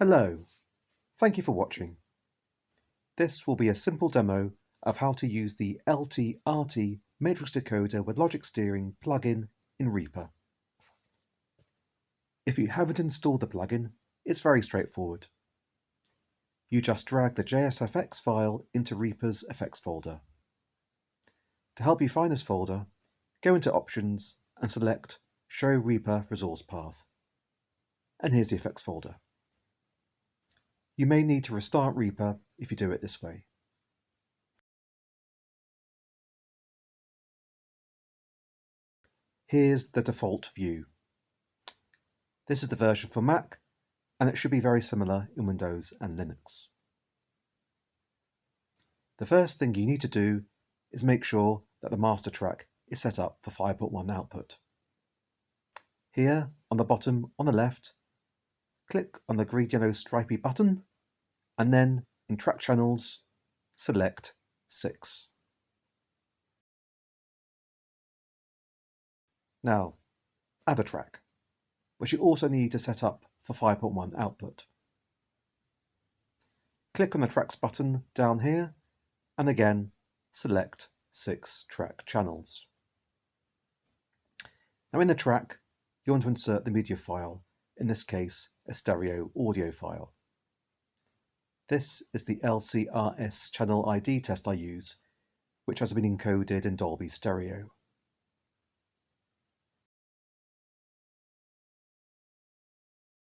Hello, thank you for watching. This will be a simple demo of how to use the LT-RT Matrix Decoder with Logic Steering plugin in Reaper. If you haven't installed the plugin, it's very straightforward. You just drag the JSFX file into Reaper's effects folder. To help you find this folder, go into Options and select Show Reaper Resource Path. And here's the effects folder. You may need to restart Reaper if you do it this way. Here's the default view. This is the version for Mac, and it should be very similar in Windows and Linux. The first thing you need to do is make sure that the master track is set up for 5.1 output. Here, on the bottom on the left, click on the green yellow stripy button, and then in Track Channels, select 6. Now, add a track, which you also need to set up for 5.1 output. Click on the Tracks button down here, and again, select 6 track channels. Now in the track, you want to insert the media file, in this case, a stereo audio file. This is the LCRS channel ID test I use, which has been encoded in Dolby Stereo.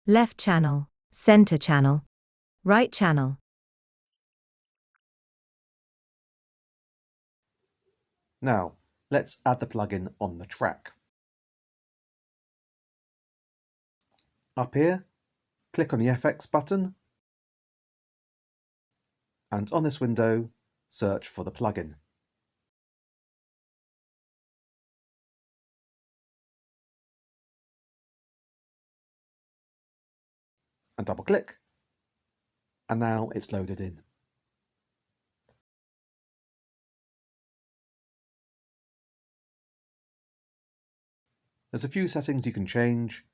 Left channel, center channel, right channel. Now, let's add the plugin on the track. Up here, click on the FX button, and on this window, search for the plugin. And double click, and now it's loaded in. There's a few settings you can change,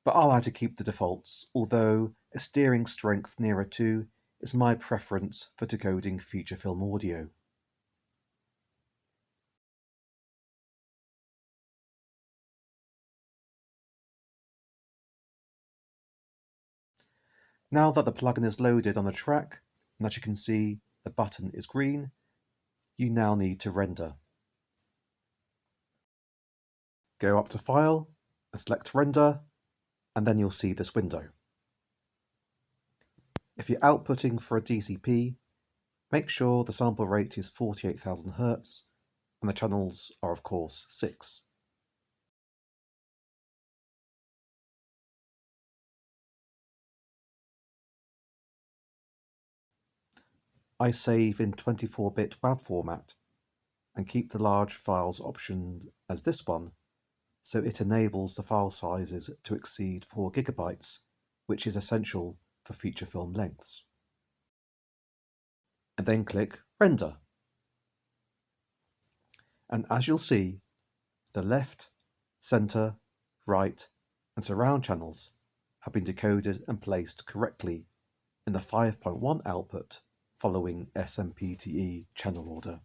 but I like to keep the defaults, although a steering strength nearer 2 is my preference for decoding feature film audio. Now that the plugin is loaded on the track, and as you can see the button is green, you now need to render. Go up to File and select Render, and then you'll see this window. If you're outputting for a DCP, make sure the sample rate is 48,000 Hz and the channels are of course 6. I save in 24-bit WAV format and keep the large files optioned as this one, so it enables the file sizes to exceed 4 GB, which is essential for feature film lengths. And then click Render. And as you'll see, the left, center, right, and surround channels have been decoded and placed correctly in the 5.1 output following SMPTE channel order.